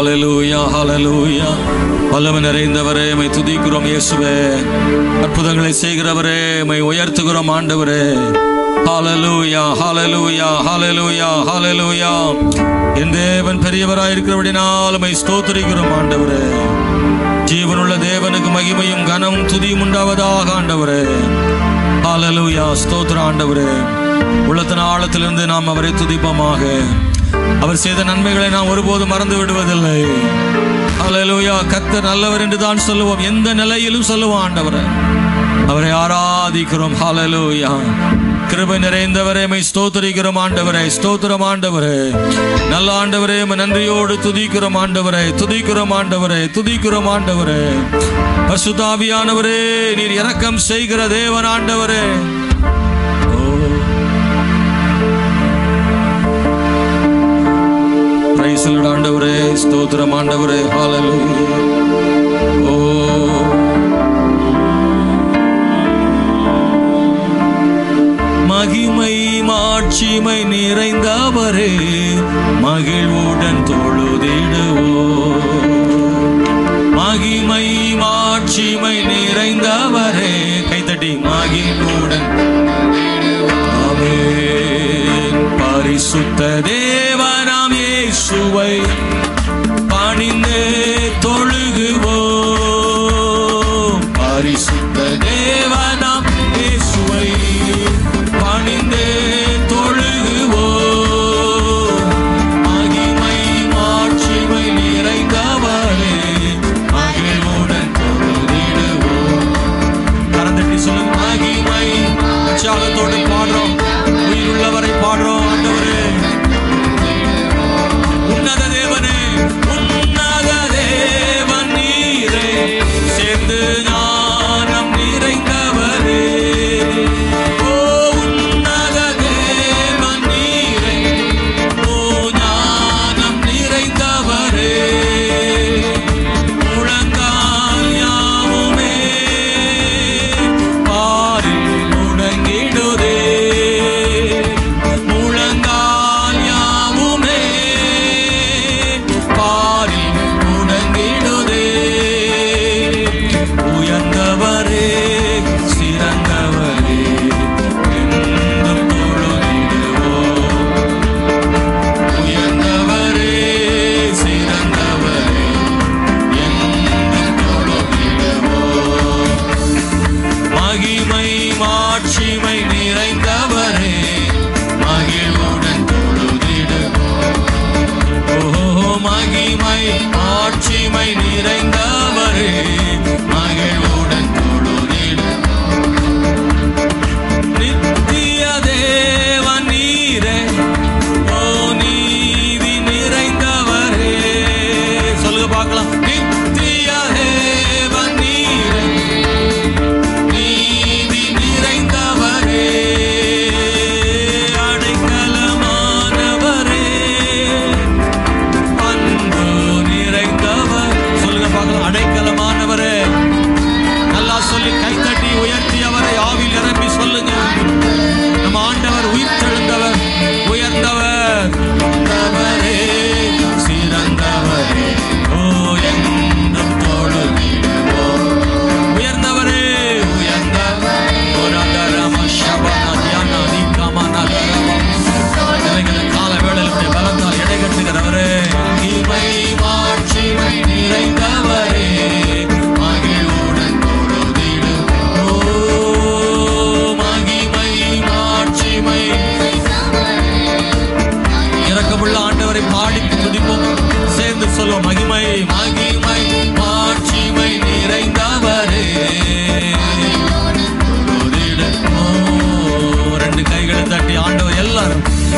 ஹல்லேலூயா ஹல்லேலூயா. வல்லமை நிறைந்தவரே உம்மை துதிக்கிறோம் இயேசுவே. அற்புதங்களை செய்கிறவரே உம்மை உயர்த்துகிறோம் ஆண்டவரே. ஹல்லேலூயா ஹல்லேலூயா ஹல்லேலூயா ஹல்லேலூயா. என் தேவன் பெரியவராய் இருக்கிறபடினால் உம்மை ஸ்தோத்திரிக்கிறோம் ஆண்டவரே. ஜீவனுள்ள தேவனுக்கு மகிமையும் கனமும் துதியும் உண்டாவதாக ஆண்டவரே. ஹல்லேலூயா. ஸ்தோத்திரம் ஆண்டவரே. உள்ளத்தின் ஆழத்திலிருந்து நாம் அவரை துதிப்போமாக. அவர் செய்த நன்மைகளை நாம் ஒருபோதும் மறந்து விடுவதில்லை. ஹல்லேலூயா. கர்த்தர் நல்லவர் என்று தான் சொல்லுவோம், எந்த நிலையிலும் சொல்லுவோம் ஆண்டவரே. அவரை ஆராதிக்கிறோம். ஹல்லேலூயா. கிருபை நிறைந்தவரே உம்மை ஸ்தோத்திரிக்கிறோம் ஆண்டவரே. ஸ்தோத்திரம் ஆண்டவரே. நல்ல ஆண்டவரே உம்மை நன்றியோடு துதிக்கிறோம் ஆண்டவரே. துதிக்கிறோம் ஆண்டவரே. துதிக்கிறோம் ஆண்டவரே. பரிசுத்த ஆவியானவரே, நீர் இரக்கம் செய்கிற தேவன் ஆண்டவரே. பிரைஸ் தி லார்ட் ஆண்டவரே. ஸ்தோத்திரம் ஆண்டவரே. ஹல்லேலூயா. ஓ மகிமை மாட்சிமை நிறைந்தவரே, மகிழ்வுடன் தொழுதிடுவோம். மகிமை மாட்சிமை நிறைந்தவரே, கைத்தட்டி மகிழ்வுடன். ஆமென். பரிசுத்த தேவனாம் இயேசுவை பணிந்து தொழுகுவோம். பரிசுத்த தேவனாம் இயேசுவை பணிந்து தொழுகுவோம். மகிமை மாட்சிமை நிறைந்தவரே, மகிழ்வுடன் தொழுதிடுவோம். கரந்தட்டி சொல்லுங்க. மகிமை. உற்சாகத்தோடு பாடுறோம், உயிருள்ளவரை பாடுறோம் ஆண்டவரே. உன்னத தேவனே, உன்னத தேவன் நீரே, சேர்ந்து ஞானம் நிறைந்தவரே.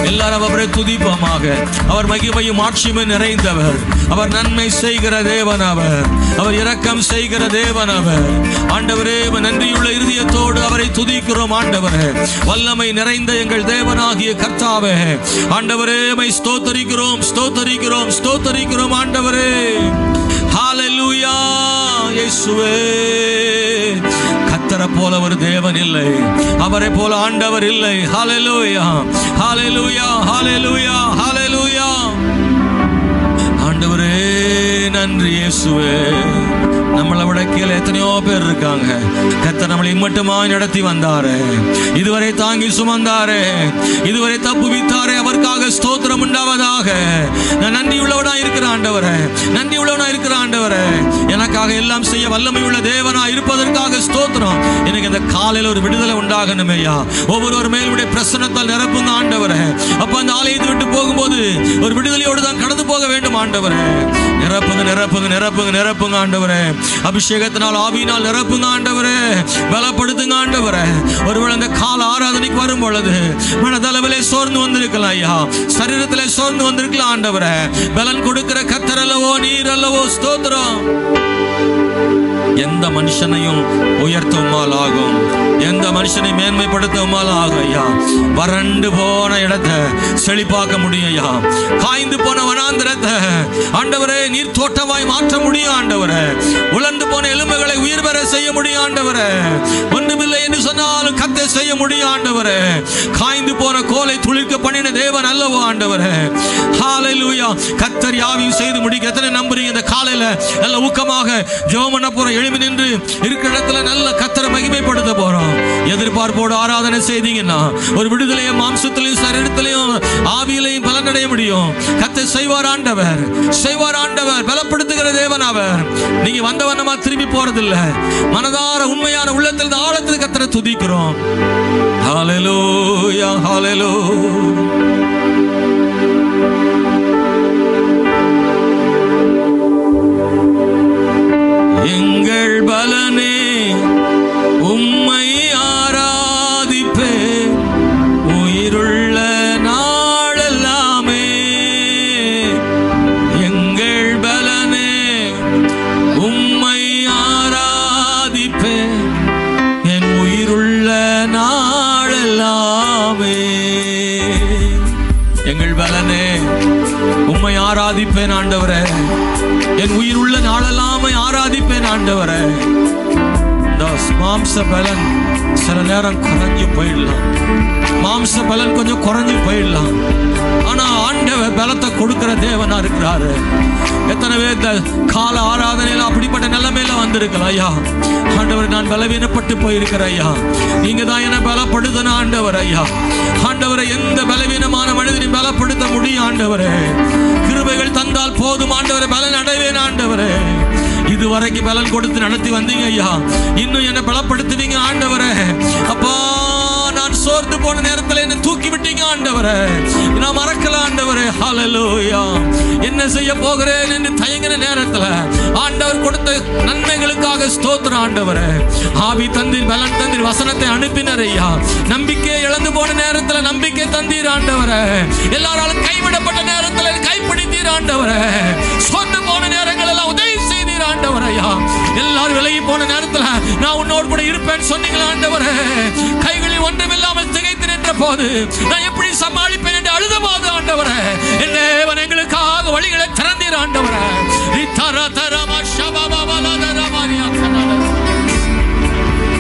எல்லாரும் அவரை துதிப்போமாக. அவர் மகிமையும் ஆட்சியும் நிறைந்தவர். அவர் நன்மை செய்கிற தேவன். அவர் இரக்கம் செய்கிற தேவன். ஆண்டவரே, நன்றியுள்ள இருதயத்தோடு அவரை துதிக்கிறோம் ஆண்டவரே. வல்லமை நிறைந்த எங்கள் தேவனாகிய கர்த்தாவே, ஆண்டவரே ஸ்தோத்தரிக்கிறோம் ஸ்தோத்தரிக்கிறோம் ஸ்தோத்தரிக்கிறோம் ஆண்டவரே. ஹல்லேலூயா. இயேசுவே, கர்த்தரை போல ஒரு தேவன் இல்லை, அவரை போல ஆண்டவர் இல்லை. ஹல்லேலூயா ஹல்லேலூயா ஹல்லேலூயா ஹல்லேலூயா. ஆண்டவரே நன்றி இயேசுவே. நம்மளை விட கீழே எத்தனையோ பேர் இருக்காங்க. கர்த்தர் நம்மளை மட்டுமாய் நடத்தி வந்தாரு, இதுவரை தாங்கி சுமந்தாரு, இதுவரை தப்புவித்தாரு. அவருக்காக ஸ்தோத்திரம் உண்டாவதாக. நான் நன்றி உள்ளவனா இருக்கிற ஆண்டவரே, நன்றி உள்ளவனா இருக்கிற ஆண்டவரே, எனக்காக எல்லாம் செய்ய வல்லமை உள்ள தேவனா இருப்பதற்காக ஸ்தோத்திரம். எனக்கு இந்த காலையில் ஒரு விடுதலை உண்டாகணுமேயா. ஒவ்வொரு மேலுடைய பிரசன்னத்தால் நிரப்புங்க ஆண்டவரே. அப்ப அந்த ஆலயத்தை விட்டு போகும்போது ஒரு விடுதலையோடு தான் கடந்து போக வேண்டும் ஆண்டவரே. நிரப்புங்க நிரப்புங்க நிரப்புங்க நிரப்புங்க ஆண்டவரே. அபிஷேகத்தினால் ஆவியினால் நிரப்புங்க ஆண்டவரே. பலப்படுத்துங்க ஆண்டவரே. ஒருவேளை அந்த கால ஆராதனைக்கு வரும் பொழுது மனதளவிலே சோர்ந்து வந்திருக்கலாம் ஐயா, சரீரத்திலே சோர்ந்து வந்திருக்கலாம் ஆண்டவரே. பலன் கொடுக்கிற கர்த்தர் அல்லவோ, நீர் அல்லவோ. ஸ்தோத்திரம். எந்த மனுஷனையும் உயர்த்தவுமால் ஆகும், எந்த மனுஷனை மேன்மைப்படுத்தவுமால் ஆகும் ஐயா. வறண்டு போன இடத்தை செழிப்பாக்க முடியும் ஐயா. காய்ந்து போன வனாந்திரத்தை ஆண்டவரே நீர் தோட்டமாய் மாற்ற முடியும் ஆண்டவரே. உலர்ந்து போன எலும்புகளை உயிர் பெற செய்ய முடியும் ஆண்டவரே. ஒன்றுமில்லை என்று சொன்னாலும் கர்த்தர் செய்ய முடியும் ஆண்டவரே. காய்ந்து போன கோலை துளிர்க்க பண்ணின தேவன் அல்லவோ ஆண்டவரே. ஹல்லேலூயா. கர்த்தர் யாவையும் செய்து முடிக்க எத்தனை நம்புறீங்க? இந்த காலையில நல்ல ஊக்கமாக ஜெபம் பண்ண போறோம். எழும்பி நின்று இருக்கிற இடத்துல நல்ல கர்த்தரை மகிமைப்படுத்த போறோம். எதிர்பார்ப்போடு ஆராதனை செய்தீங்கன்னா ஒரு விடுதலையை மாம்சத்திலையும் சரீரத்திலையும் ஆவியிலையும் பலனடைய முடியும். கர்த்தர் செய்வார் ஆண்டவர், செய்வார் ஆண்டவர். பலப்படுத்துகிற தேவன் அவர். நீங்க வந்தவனமா திரும்பி போறதில்லை. மனதார உண்மையான உள்ளத்தில் ஆழத்தில் கர்த்தரை துதிக்கிறோம். ஹல்லேலூயா ஹல்லேலூயா. எங்கள் பலனே உம்மை ஆராதிப்பே, உயிருள்ள நாளெல்லாமே. எங்கள் பலனே உம்மை ஆராதிப்பே, என் உயிருள்ள நாளெல்லாமே. எங்கள் பலனே உம்மை ஆராதிப்பேன் ஆண்டவரே, என் உயிர் உள்ள நாளெல்லாமே ஆராதிப்பேன் ஆண்டவரே. மாம்ச பலன் சில நேரம் குறைஞ்சு போயிடலாம், மாம்ச பலன் கொஞ்சம் குறைஞ்சு போயிடலாம். ஆனா ஆண்டவர் பலத்தை கொடுக்கிற தேவனா இருக்கிறாரு. எத்தனை பேர் கால ஆராதனையில அப்படிப்பட்ட நிலைமையில வந்திருக்கலாம் ஐயா. ஆண்டவர் நான் பலவீனப்பட்டு போயிருக்கிறேன் ஐயா, நீங்க தான் என்ன பலப்படுத்தணும் ஆண்டவர் ஐயா. ஆண்டவரை எந்த பலவீனமான மனிதனையும் பலப்படுத்த முடியும் ஆண்டவரே. கிருபைகள் தந்தால் போதும் ஆண்டவரை, பலன் அடைவேன் ஆண்டவரே. இதுவரைக்கும் பலன் கொடுத்து நடத்தி வந்தீங்க ஐயா, இன்னும் என்ன பலப்படுத்துவீங்க ஆண்டவரே. அப்பா நான் சோர்ந்து போன நேரத்தில் என்ன தூக்கி விட்டீங்க ஆண்டவரே, நான் மறக்கல ஆண்டவரே. ஹல்லேலூயா. என்ன செய்ய போகிறேன் என்று தயங்கின நேரத்தில் ஆண்டவர் கொடுத்த நன்மைகளுக்காக ஸ்தோத்திரம் ஆண்டவரே. ஆவி தந்தீர், பலன் தந்தீர், வசனத்தை அனுப்பினர் ஐயா. நம்பிக்கை இழந்து போன நேரத்தில் நம்பிக்கை தந்தீர் ஆண்டவரே. எல்லாராலும் கைவிடப்பட்ட நேரத்தில் கைப்பிடித்தீர் ஆண்டவரே. சோர்ந்து போன நேரங்கள் எல்லாம் உதவி செய்தீர் ஆண்டவரே. எல்லாரும் விலகி போன நேரத்தில் நான் உன்னோடு கூட இருப்பேன் சொன்னீங்களா ஆண்டவரே. கைகளில் ஒன்றுமில்லாமல் திகைத்து நின்ற போது நான் எப்படி சமாளிப்பேன் என்று அழுத போது ஆண்டவரே, என் தேவன் எங்களுக்காக வழிகளை திறந்தீர் ஆண்டவரே.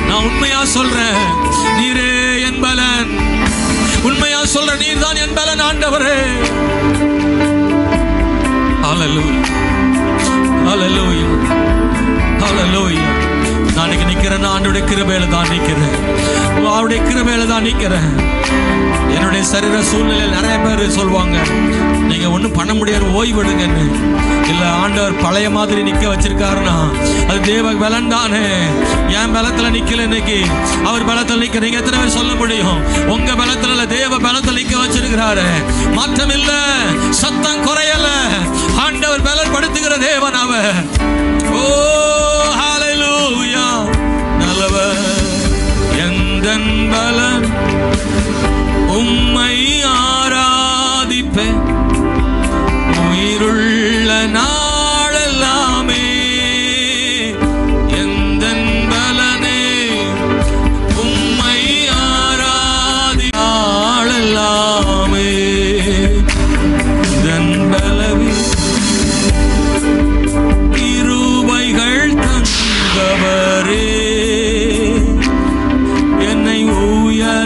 நான் உண்மையா சொல்றேன், நீரே என் பலன். உண்மையா சொல்றேன், நீர் தான் என் பலன் ஆண்டவரே. ஹல்லேலூயா ஹல்லேலூயா ஹல்லேலூயா. நான் இங்க நிக்கிறேன், ஆண்டவருடைய கிருபையில தான் நிக்கிறேன், அவருடைய கிருபையில தான் நிக்கிறேன். என்னுடைய சரீர சூழ்நிலையில் நிறைய பேர் சொல்லுவாங்க நீங்க ஒன்றும் பண்ண முடியாது, ஓய்வெடுங்கன்னு. இல்ல, ஆண்டவர் பழைய மாதிரி நிக்க வச்சிருக்காருன்னா அது தேவ பலன் தானே. என் பலத்துல நிக்கல, இன்னைக்கு அவர் பலத்தில் நிக்க. நீங்க எத்தனை பேர் சொல்ல முடியும்? உங்க பலத்துல தேவ பலத்தில் நிக்க வச்சிருக்கிறாரு. மாற்றம் இல்ல, சத்தம் குறையல. ஆண்டவர் பலன் படுத்துகிற தேவன் அவர். ஓ ஹல்லேலூயா. நல்லவர் எந்தன் பலன் உம்மை ஆராதிப்பேன், உயிருள்ள நாளெல்லாமே. எந்தன் பலனே உம்மை ஆராதி நாளெல்லாமே. எந்தன் பலவி கிருபைகள் தந்தவரே, என்னை உயர்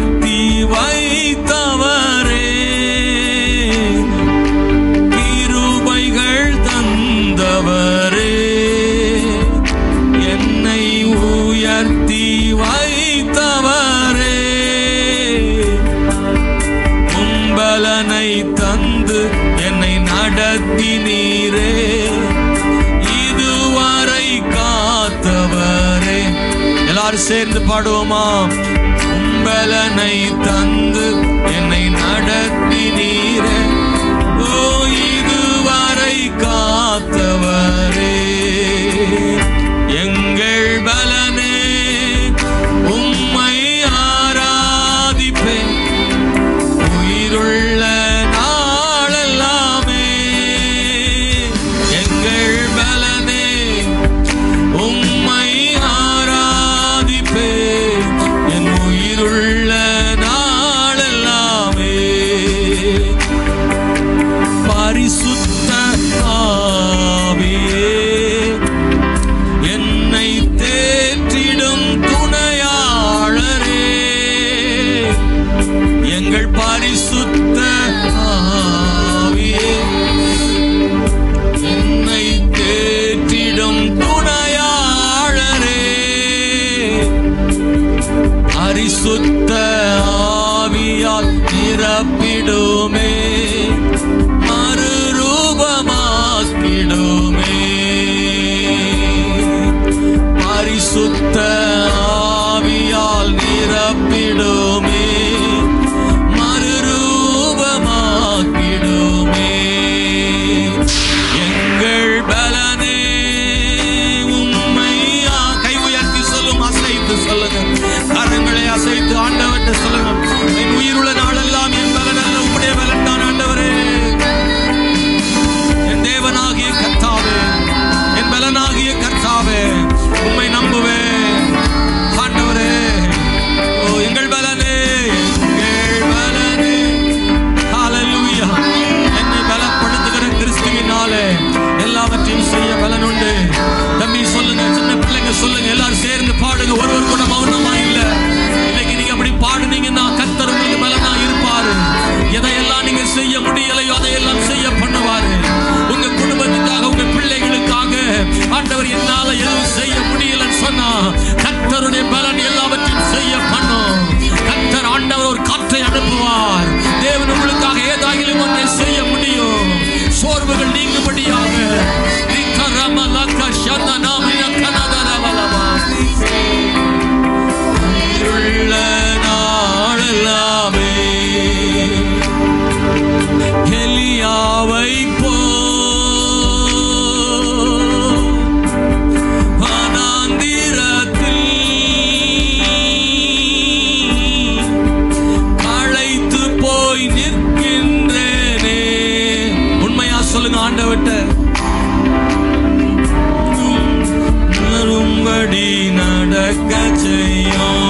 எல்லாரும் சேர்ந்து பாடுவோமா? உம்பலனை தந்து என்னை நடத்தினீரே, ஓ இதுவரை காத்தவரே. எங்கள் பலனே உம்மை ஆராதிப்பேன் உயிருள்ள நாளெல்லாமே. எங்கள் பலனே உம்மை ஆராதிப்பேன் என் உயிருள்ள நாளெல்லாமே. பரிசுத்த ஆவியே என்னை தேற்றிடும் துணையாளரே, எங்கள் பரிசுத்த ஆவியே என்னை தேற்றிடும் துணையாளரே. பரிசுத்த ஆவியால் நிரப்பிடுமே, மறுரூபமாக்கிடுமே. பரிசுத்த ஆவியால் நிரப்பிடுமே, மறுரூபமாக்கிடுமே. எங்கள் பலனே உம்மை கை உயர்த்தி சொல்லும், அசைத்து சொல்லுங்க, கரங்களை அசைத்து ஆண்டவர்கிட்ட சொல்லுங்க. என் உயிருள்ள நாளெல்லாம் என் பலன் அல்ல, உம்முடைய பலன் தான் ஆண்டவரே. என் தேவனாகிய கர்த்தாவே, என் பலனாகிய கர்த்தாவே, உம்மை நம்புவேன் ஆண்டவரே. ஓ எங்கள் பலனே, எங்கள் பலனே. ஹல்லேலூயா. என்னை பலப்படுத்துகிற கிறிஸ்துவினாலே எல்லாவற்றையும் செய்ய பலன் உண்டு. தம்பி சொல்லுங்க, சின்ன பிள்ளைங்க சொல்லுங்க, எல்லாரும் சேர்ந்து பாடுங்க. ஒருவர் கூட மௌனமா இல்ல. இன்னைக்கு நீங்க அப்படி பாடுனீங்கன்னா கர்த்தர் உங்களுக்கு பலனா இருப்பாரு. எதையெல்லாம் நீங்க செய்ய முடியலையோ அதையெல்லாம் செய்ய பண்ணுவாரு. உங்க குடும்பத்துக்காக, உங்க பிள்ளைகளுக்காக ஆண்டவர் என்னால எதுவும் செய்ய முடியலன்னு சொன்னா கர்த்தருடைய பலன் எல்லாவற்றையும் செய்ய பண்ணும். கர்த்தர் ஆண்டவர் ஒரு காற்றை அனுப்புவார். தேவன் உங்களுக்காக ஏதாயிலும் ஒன்றை செய்ய முடியும். சோர்வுகள் நீங்கும்படியாக நாளெல்லாமே எலியாவை போ வனாந்திரத்தில் அழைத்து போய் நிற்கின்றேனே. உண்மையா சொல்லுங்க ஆண்டவர்ட்ட. வரும்படி நடக்க செய்யும்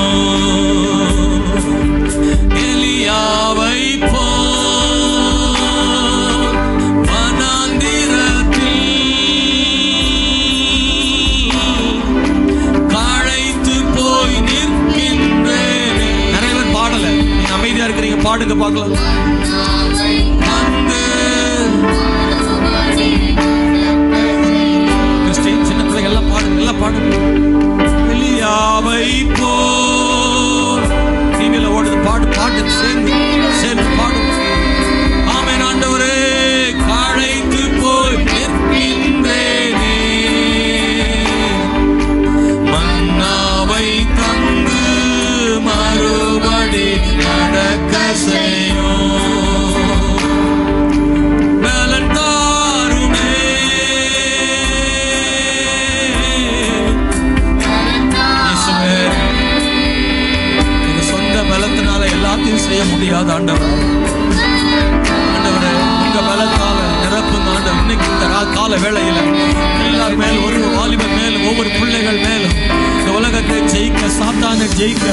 எலியாவை போ வனாந்திரத்தில் அழைத்து போய் நிற்கின்றேன். நிறைய பேர் பாடல, நீங்க அமைதியா இருக்கிறீங்க, பாடுங்க பார்க்கலாம். கிறிஸ்டின் சின்ன பிள்ளைங்க எல்லாம் பாடுங்க, எல்லாம் பாடுங்க. எலியாவை போ டிவியில ஓடுது பாடு, பாட்டு சேர்ந்து சேர்ந்து பாடு. ஆமென் ஆண்டவரே. அழைத்து போய் நிற்கின்றேனே, மன்னாவை தந்து மறுபடி நடக்க செய்யும். பலன் தாருமே, இயேசுவே. எங்க சொந்த பலத்தினால எல்லாத்தையும் செய்ய முடியாது ஆண்டவர். ஆண்டவரே உங்க பலத்தால நிரப்புங்க ஆண்டவர். இன்னைக்கு இந்த கால வேளையில எல்லார் மேலும், ஒரு வாலிபர் மேலும், ஒவ்வொரு பிள்ளைகள் மேலும் இந்த உலகத்தை ஜெயிக்க, சாத்தானை ஜெயிக்க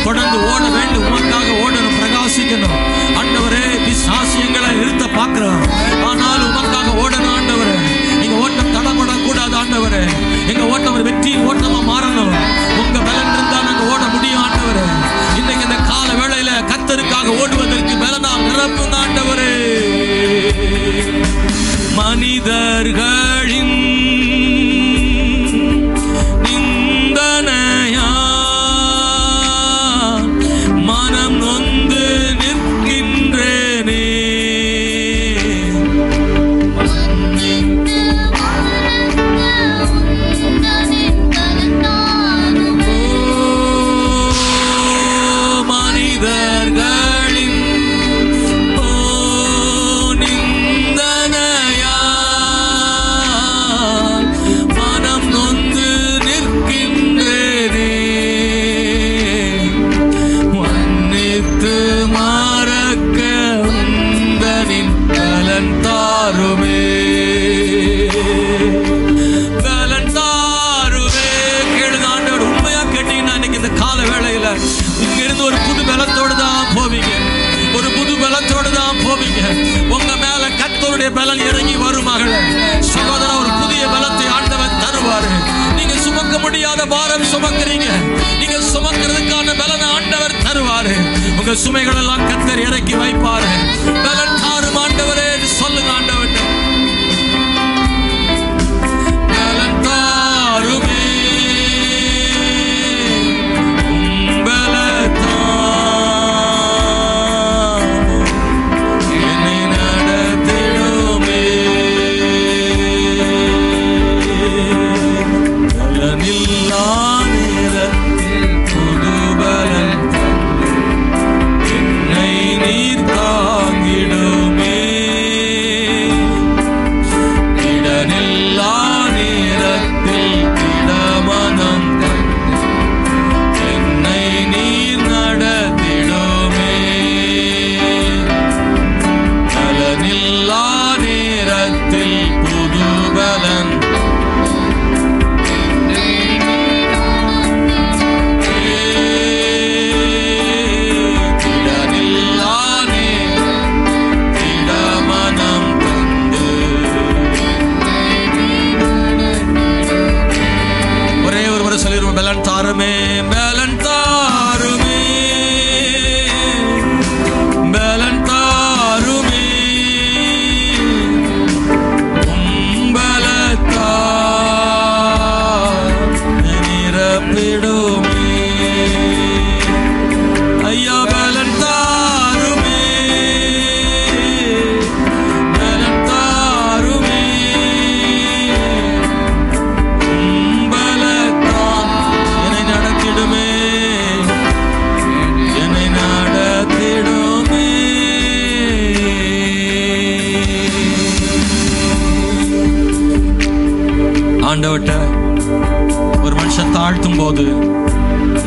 தொடர்ந்து ஓட வேண்டும். உமக்காக ஓடணும், பிரகாசிக்கணும் ஆண்டவரே. பிசாசியங்களை நிறுத்த பார்க்கிறோம், ஆனால் உமக்காக ஓடணும் ஆண்டவரே. எங்க ஓட்டம் தடப்படக்கூடாது ஆண்டவரே. எங்க ஓட்டம் ஒரு வெற்றியின் ஓட்டமா மாறணும். உங்க பலன் இருந்தா நாங்க ஓட முடியும் ஆண்டவரே. இன்னைக்கு இந்த கால வேளையில கர்த்தருக்காக ஓடுவதற்கு பலனால் நிரப்புங்க ஆண்டவரே. மனிதர்களின் நிந்தனையா மனம் நொந்து நிற்கின்றேனே. ஓ இங்கிருந்து ஒரு புது பலத்தோடு தான் போவீங்க, ஒரு புது பலத்தோடு தான் போவீங்க. உங்க மேல கர்த்தருடைய பலன் இறங்கி வரும் மகளே. சகோதரா, ஒரு புதிய பலத்தை ஆண்டவர் தருவாரு. நீங்க சுமக்க முடியாத பாரம் சுமக்கிறீங்க, நீங்க சுமக்கிறதுக்கான பலனை ஆண்டவர் தருவாரு. உங்க சுமைகள் எல்லாம் கர்த்தர் இறக்கி வைப்பாரு. பலன் தாரும் ஆண்டவரே சொல்லுங்க. ஆண்டவர் பலன் தாருமே, ஒரு மனுஷன் தாழ்த்தும் போது,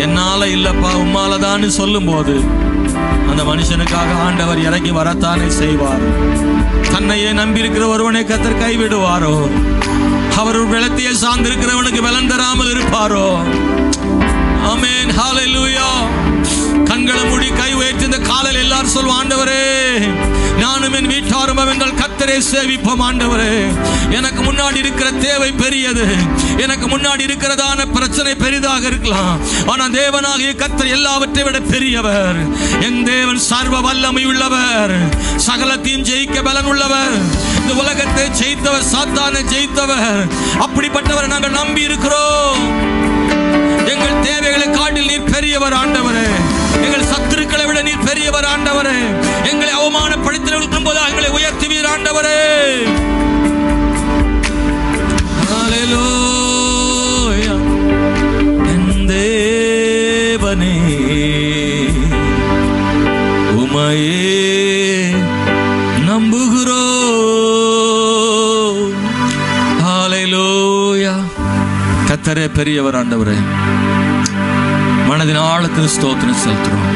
என்னால இல்லப்பா உம்மாலதான்னு சொல்லும் போது, அந்த மனுஷனுக்காக ஆண்டவர் இறங்கி வரத்தானே செய்வார். தன்னையே நம்பி இருக்கிற ஒருவனை கர்த்தர் கைவிடுவாரோ? அவர் வெள்ளத்தையே சார்ந்திருக்கிறவனுக்கு பலன் தராமல் இருப்பாரோ? ஆமென், ஹல்லேலூயா. கண்களை மூடி கை உயர்த்தி இந்த காலையில் எல்லாரும் சொல்லுவோம், ஆண்டவரே நானும் என் வீட்டாரும் அவர்கள் கர்த்தரை சேவிப்போம். ஆண்டவரே, எனக்கு முன்னாடி இருக்கிற தேவை பெரியது, எனக்கு முன்னாடி இருக்கிறதான பிரச்சனை பெரிதாக இருக்கலாம், ஆனா தேவனாகிய கர்த்தர் எல்லாவற்றை விட பெரியவர். என் தேவன் சர்வ வல்லமை உள்ளவர், சகலத்தையும் ஜெயிக்க பலன் உள்ளவர், இந்த உலகத்தை ஜெயித்தவர், சாத்தானை ஜெயித்தவர். அப்படிப்பட்டவர் நாங்கள் நம்பி இருக்கிறோம். எங்கள் தேவைகளை காட்டில் நீர் பெரியவர் ஆண்டவரே, எங்கள் சத்துருக்களை விட நீர் பெரியவர் ஆண்டவரே. எங்களை அவமானப்படுத்தினவர்களுக்கு போது எங்களை உயர்த்துவீர் ஆண்டவரே. ஹல்லேலூயா. என் தேவனே உம்மையே நம்புகிறோம். ஹல்லேலூயா. கர்த்தரே பெரியவர் ஆண்டவரே. மனதின் ஆழத்தில் ஸ்தோத்திரம் செலுத்துறோம்.